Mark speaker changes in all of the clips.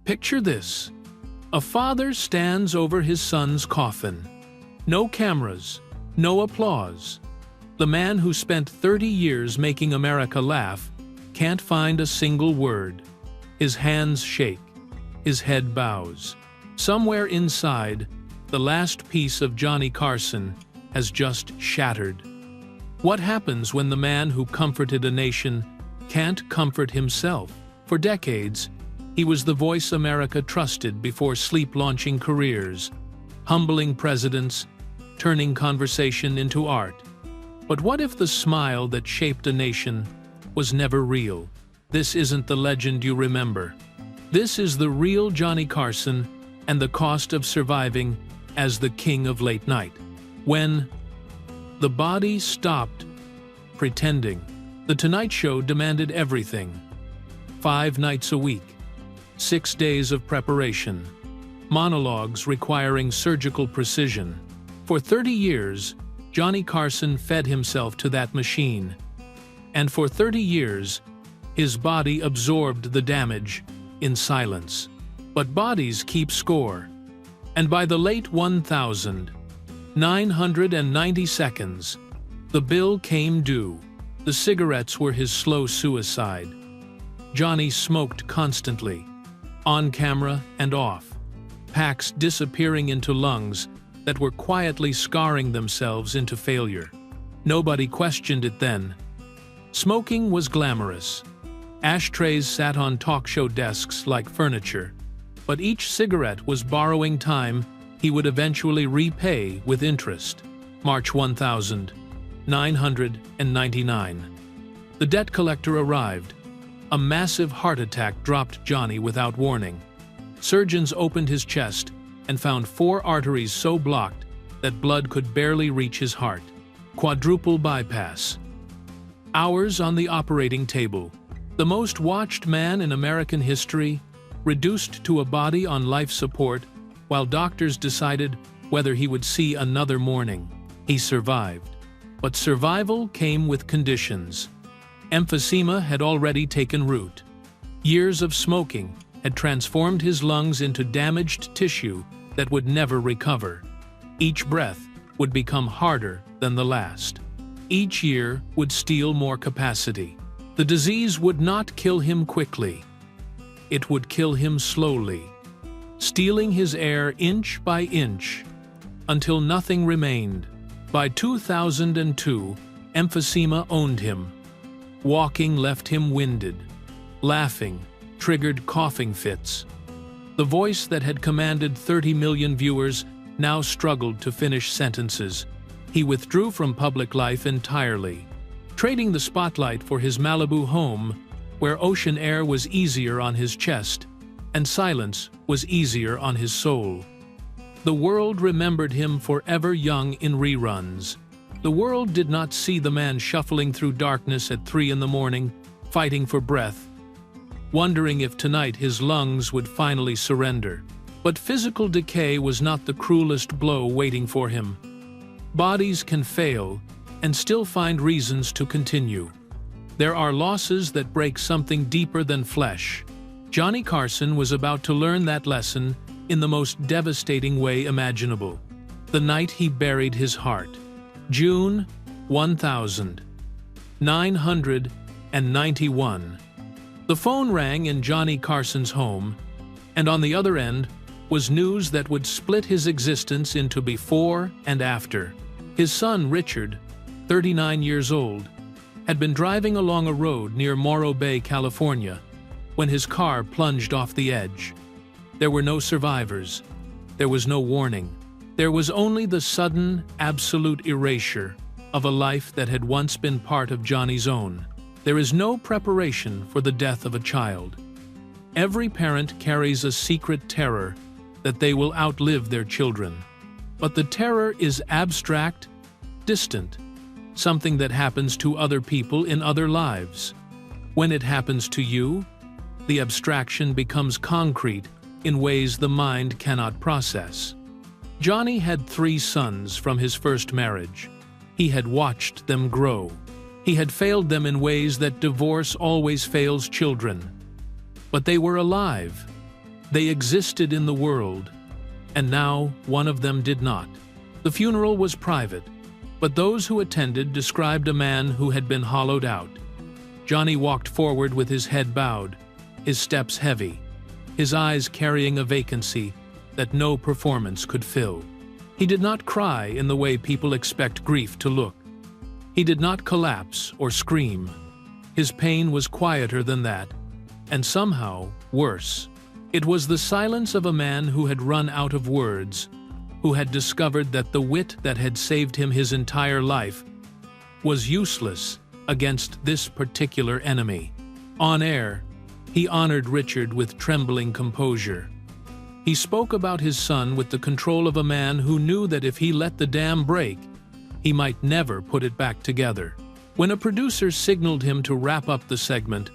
Speaker 1: Picture this. A father stands over his son's coffin. No cameras, no applause. The man who spent 30 years making America laugh can't find a single word. His hands shake. His head bows. Somewhere inside, the last piece of Johnny Carson has just shattered. What happens when the man who comforted a nation can't comfort himself? For decades, he was the voice America trusted before sleep-launching careers, humbling presidents, turning conversation into art. But what if the smile that shaped a nation was never real? This isn't the legend you remember. This is the real Johnny Carson and the cost of surviving as the king of late night. When the body stopped pretending, The Tonight Show demanded everything. 5 nights a week, 6 days of preparation, monologues requiring surgical precision. For 30 years, Johnny Carson fed himself to that machine. And for 30 years, his body absorbed the damage in silence. But bodies keep score. And by the late 1990s, the bill came due. The cigarettes were his slow suicide. Johnny smoked constantly, on camera and off, packs disappearing into lungs that were quietly scarring themselves into failure. Nobody questioned it then. Smoking was glamorous. Ashtrays sat on talk show desks like furniture, but each cigarette was borrowing time he would eventually repay with interest. March 1999. The debt collector arrived. A massive heart attack dropped Johnny without warning. Surgeons opened his chest and found 4 arteries so blocked that blood could barely reach his heart. Quadruple bypass. Hours on the operating table. The most watched man in American history, reduced to a body on life support while doctors decided whether he would see another morning. He survived. But survival came with conditions. Emphysema had already taken root. Years of smoking had transformed his lungs into damaged tissue that would never recover. Each breath would become harder than the last. Each year would steal more capacity. The disease would not kill him quickly. It would kill him slowly, stealing his air inch by inch, until nothing remained. By 2002, emphysema owned him. Walking left him winded. Laughing triggered coughing fits. The voice that had commanded 30 million viewers now struggled to finish sentences. He withdrew from public life entirely, trading the spotlight for his Malibu home, where ocean air was easier on his chest and silence was easier on his soul. The world remembered him forever young in reruns. The world did not see the man shuffling through darkness at 3 in the morning, fighting for breath, wondering if tonight his lungs would finally surrender. But physical decay was not the cruelest blow waiting for him. Bodies can fail and still find reasons to continue. There are losses that break something deeper than flesh. Johnny Carson was about to learn that lesson in the most devastating way imaginable. The night he buried his heart. June 1991. The phone rang in Johnny Carson's home, and on the other end was news that would split his existence into before and after. His son, Richard, 39 years old, had been driving along a road near Morro Bay, California, when his car plunged off the edge. There were no survivors. There was no warning. There was only the sudden, absolute erasure of a life that had once been part of Johnny's own. There is no preparation for the death of a child. Every parent carries a secret terror that they will outlive their children. But the terror is abstract, distant, something that happens to other people in other lives. When it happens to you, the abstraction becomes concrete in ways the mind cannot process. Johnny had 3 sons from his first marriage. He had watched them grow. He had failed them in ways that divorce always fails children. But they were alive. They existed in the world, and now one of them did not. The funeral was private, but those who attended described a man who had been hollowed out. Johnny walked forward with his head bowed, his steps heavy, his eyes carrying a vacancy that no performance could fill. He did not cry in the way people expect grief to look. He did not collapse or scream. His pain was quieter than that, and somehow worse. It was the silence of a man who had run out of words, who had discovered that the wit that had saved him his entire life was useless against this particular enemy. On air, he honored Richard with trembling composure. He spoke about his son with the control of a man who knew that if he let the dam break, he might never put it back together. When a producer signaled him to wrap up the segment,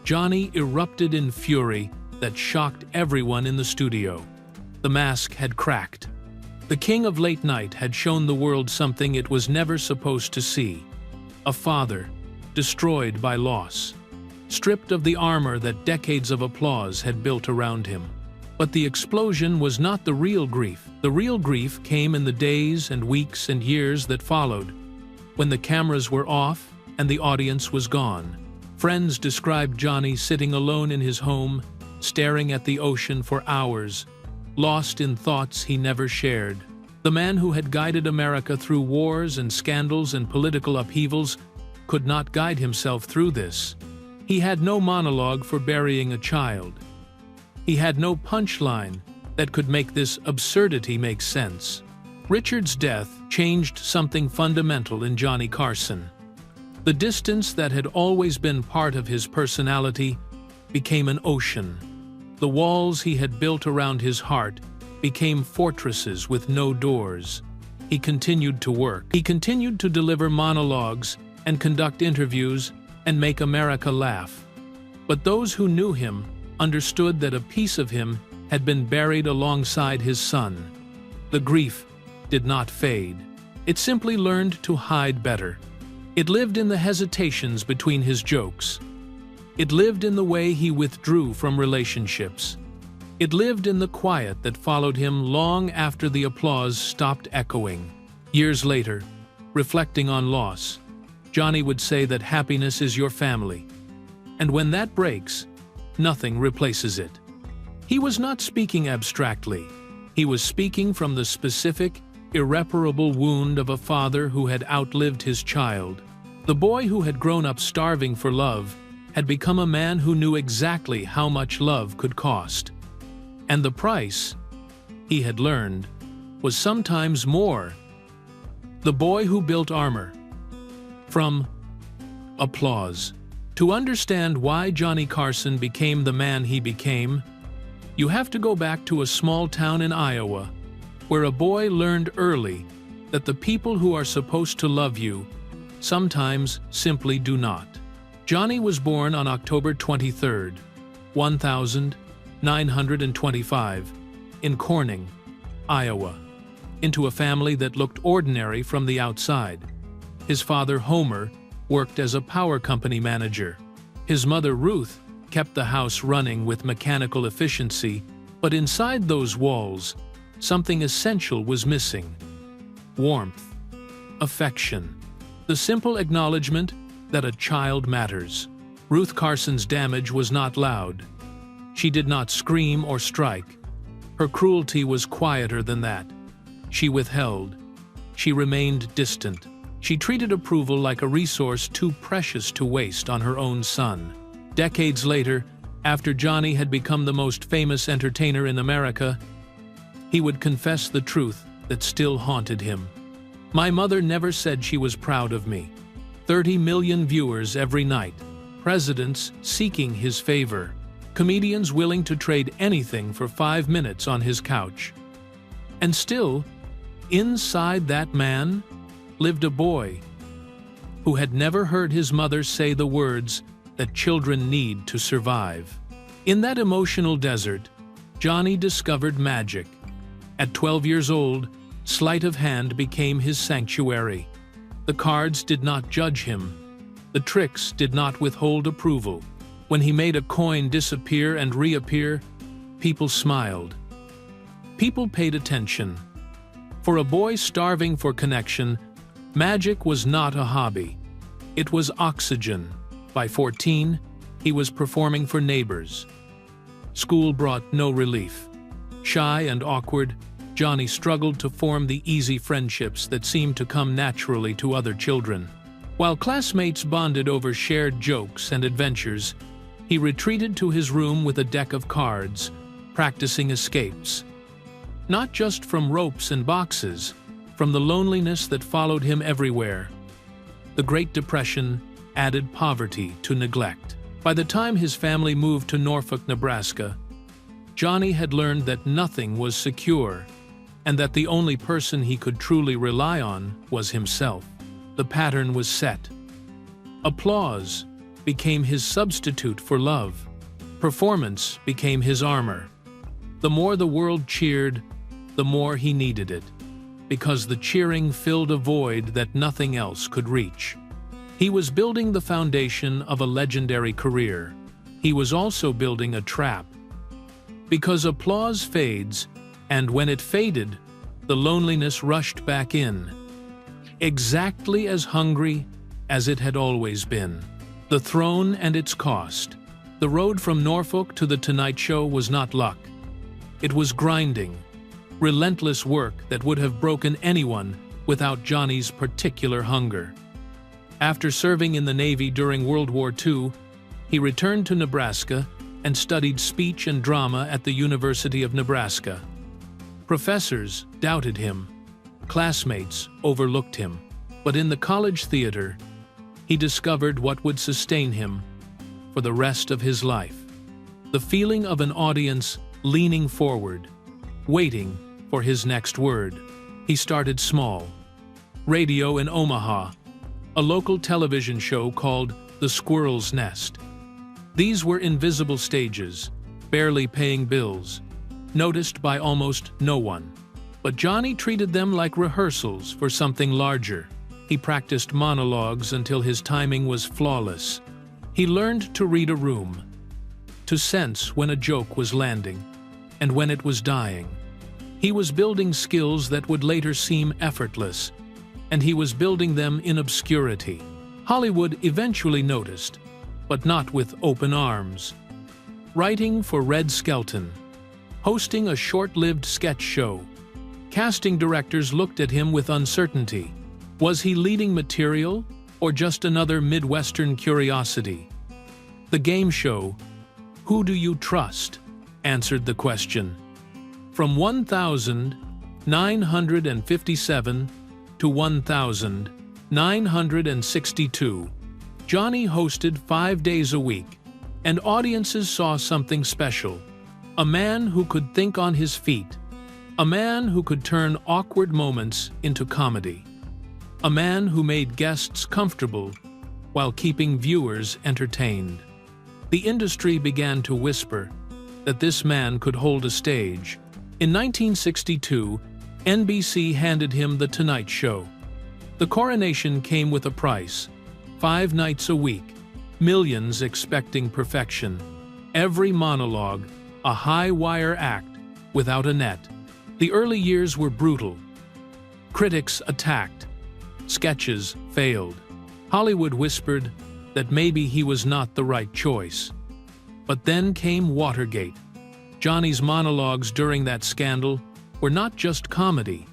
Speaker 1: Johnny erupted in fury that shocked everyone in the studio. The mask had cracked. The king of late night had shown the world something it was never supposed to see. A father, destroyed by loss, stripped of the armor that decades of applause had built around him. But the explosion was not the real grief. The real grief came in the days and weeks and years that followed, when the cameras were off and the audience was gone. Friends described Johnny sitting alone in his home, staring at the ocean for hours, lost in thoughts he never shared. The man who had guided America through wars and scandals and political upheavals could not guide himself through this. He had no monologue for burying a child. He had no punchline that could make this absurdity make sense. Richard's death changed something fundamental in Johnny Carson. The distance that had always been part of his personality became an ocean. The walls he had built around his heart became fortresses with no doors. He continued to work. He continued to deliver monologues and conduct interviews and make America laugh. But those who knew him understood that a piece of him had been buried alongside his son. The grief did not fade. It simply learned to hide better. It lived in the hesitations between his jokes. It lived in the way he withdrew from relationships. It lived in the quiet that followed him long after the applause stopped echoing. Years later, reflecting on loss, Johnny would say that happiness is your family, and when that breaks, nothing replaces it. He was not speaking abstractly. He was speaking from the specific, irreparable wound of a father who had outlived his child. The boy who had grown up starving for love had become a man who knew exactly how much love could cost. And the price, he had learned, was sometimes more. The boy who built armor from applause. To understand why Johnny Carson became the man he became, you have to go back to a small town in Iowa, where a boy learned early that the people who are supposed to love you sometimes simply do not. Johnny was born on October 23, 1925, in Corning, Iowa, into a family that looked ordinary from the outside. His father, Homer, worked as a power company manager. His mother, Ruth, kept the house running with mechanical efficiency, but inside those walls, something essential was missing: warmth, affection, the simple acknowledgement that a child matters. Ruth Carson's damage was not loud. She did not scream or strike. Her cruelty was quieter than that. She withheld. She remained distant. She treated approval like a resource too precious to waste on her own son. Decades later, after Johnny had become the most famous entertainer in America, he would confess the truth that still haunted him. My mother never said she was proud of me. 30 million viewers every night, presidents seeking his favor, comedians willing to trade anything for 5 minutes on his couch. And still, inside that man lived a boy who had never heard his mother say the words that children need to survive. In that emotional desert, Johnny discovered magic. At 12 years old, sleight of hand became his sanctuary. The cards did not judge him. The tricks did not withhold approval. When he made a coin disappear and reappear, people smiled. People paid attention. For a boy starving for connection, magic was not a hobby. It was oxygen. By 14, he was performing for neighbors. School brought no relief. Shy and awkward, Johnny struggled to form the easy friendships that seemed to come naturally to other children. While classmates bonded over shared jokes and adventures, he retreated to his room with a deck of cards, practicing escapes. Not just from ropes and boxes, from the loneliness that followed him everywhere. The Great Depression added poverty to neglect. By the time his family moved to Norfolk, Nebraska, Johnny had learned that nothing was secure, and that the only person he could truly rely on was himself. The pattern was set. Applause became his substitute for love. Performance became his armor. The more the world cheered, the more he needed it, because the cheering filled a void that nothing else could reach. He was building the foundation of a legendary career. He was also building a trap. Because applause fades, and when it faded, the loneliness rushed back in, exactly as hungry as it had always been. The throne and its cost. The road from Norfolk to The Tonight Show was not luck. It was grinding, relentless work that would have broken anyone without Johnny's particular hunger. After serving in the Navy during World War II, he returned to Nebraska and studied speech and drama at the University of Nebraska. Professors doubted him. Classmates overlooked him. But in the college theater, he discovered what would sustain him for the rest of his life. The feeling of an audience leaning forward, waiting for his next word. He started small. Radio in Omaha, a local television show called The Squirrel's Nest. These were invisible stages, barely paying bills, noticed by almost no one. But Johnny treated them like rehearsals for something larger. He practiced monologues until his timing was flawless. He learned to read a room, to sense when a joke was landing and when it was dying. He was building skills that would later seem effortless, and he was building them in obscurity. Hollywood eventually noticed, but not with open arms. Writing for Red Skelton, hosting a short-lived sketch show, casting directors looked at him with uncertainty. Was he leading material or just another Midwestern curiosity? The game show, Who Do You Trust?, answered the question. From 1,957 to 1,962, Johnny hosted 5 days a week, and audiences saw something special. A man who could think on his feet. A man who could turn awkward moments into comedy. A man who made guests comfortable while keeping viewers entertained. The industry began to whisper that this man could hold a stage. In 1962, NBC handed him The Tonight Show. The coronation came with a price: 5 nights a week, millions expecting perfection. Every monologue, a high-wire act without a net. The early years were brutal. Critics attacked. Sketches failed. Hollywood whispered that maybe he was not the right choice. But then came Watergate. Johnny's monologues during that scandal were not just comedy.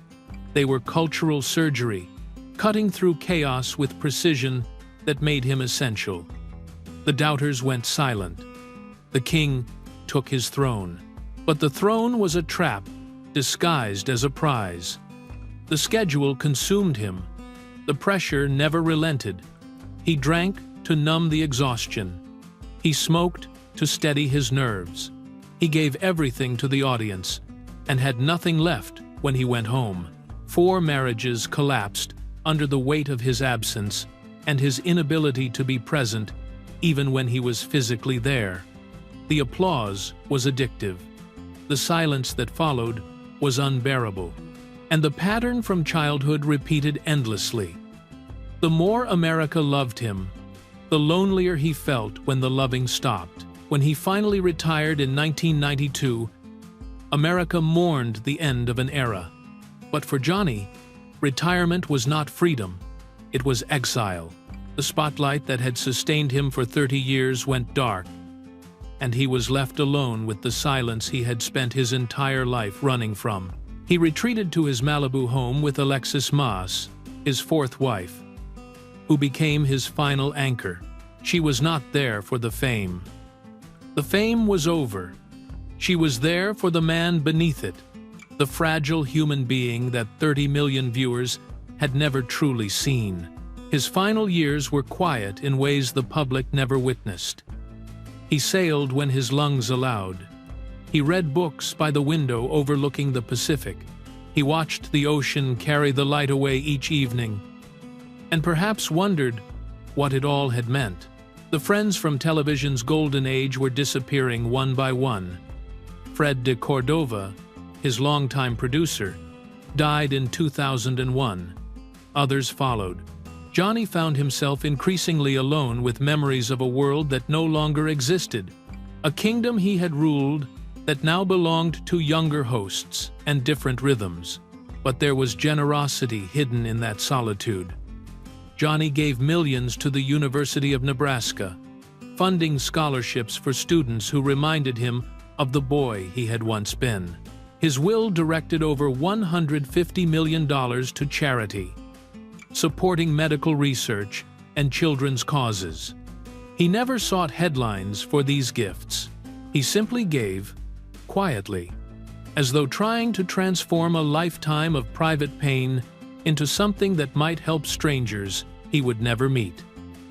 Speaker 1: They were cultural surgery, cutting through chaos with precision that made him essential. The doubters went silent. The king took his throne. But the throne was a trap, disguised as a prize. The schedule consumed him. The pressure never relented. He drank to numb the exhaustion. He smoked to steady his nerves. He gave everything to the audience and had nothing left when he went home. 4 marriages collapsed under the weight of his absence and his inability to be present even when he was physically there. The applause was addictive. The silence that followed was unbearable. And the pattern from childhood repeated endlessly. The more America loved him, the lonelier he felt when the loving stopped. When he finally retired in 1992, America mourned the end of an era. But for Johnny, retirement was not freedom, it was exile. The spotlight that had sustained him for 30 years went dark, and he was left alone with the silence he had spent his entire life running from. He retreated to his Malibu home with Alexis Maas, his fourth wife, who became his final anchor. She was not there for the fame. The fame was over. She was there for the man beneath it, the fragile human being that 30 million viewers had never truly seen. His final years were quiet in ways the public never witnessed. He sailed when his lungs allowed. He read books by the window overlooking the Pacific. He watched the ocean carry the light away each evening, and perhaps wondered what it all had meant. The friends from television's golden age were disappearing one by one. Fred de Cordova, his longtime producer, died in 2001. Others followed. Johnny found himself increasingly alone with memories of a world that no longer existed, a kingdom he had ruled that now belonged to younger hosts and different rhythms. But there was generosity hidden in that solitude. Johnny gave millions to the University of Nebraska, funding scholarships for students who reminded him of the boy he had once been. His will directed over $150 million to charity, supporting medical research and children's causes. He never sought headlines for these gifts. He simply gave, quietly, as though trying to transform a lifetime of private pain into something that might help strangers he would never meet.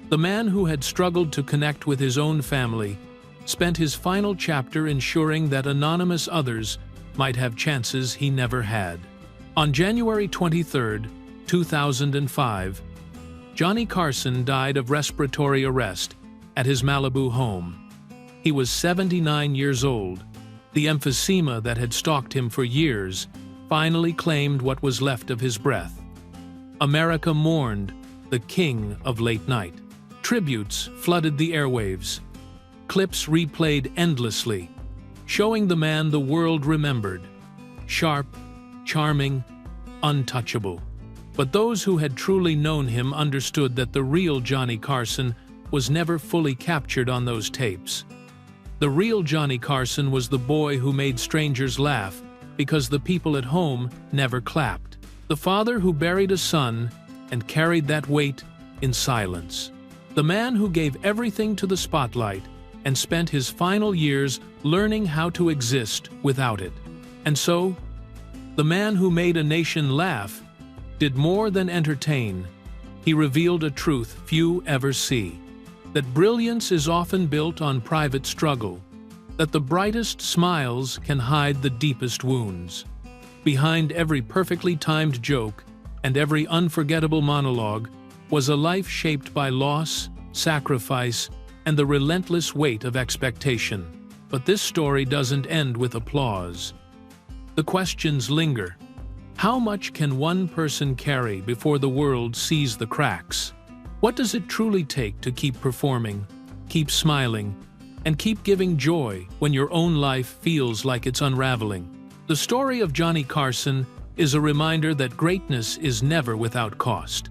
Speaker 1: The man who had struggled to connect with his own family spent his final chapter ensuring that anonymous others might have chances he never had. On January 23, 2005, Johnny Carson died of respiratory arrest at his Malibu home. He was 79 years old. The emphysema that had stalked him for years finally claimed what was left of his breath. America mourned the king of late night. Tributes flooded the airwaves. Clips replayed endlessly, showing the man the world remembered. Sharp, charming, untouchable. But those who had truly known him understood that the real Johnny Carson was never fully captured on those tapes. The real Johnny Carson was the boy who made strangers laugh because the people at home never clapped. The father who buried a son and carried that weight in silence. The man who gave everything to the spotlight and spent his final years learning how to exist without it. And so, the man who made a nation laugh did more than entertain. He revealed a truth few ever see, that brilliance is often built on private struggle, that the brightest smiles can hide the deepest wounds. Behind every perfectly timed joke and every unforgettable monologue was a life shaped by loss, sacrifice, and the relentless weight of expectation. But this story doesn't end with applause. The questions linger. How much can one person carry before the world sees the cracks? What does it truly take to keep performing, keep smiling, and keep giving joy when your own life feels like it's unraveling? The story of Johnny Carson is a reminder that greatness is never without cost.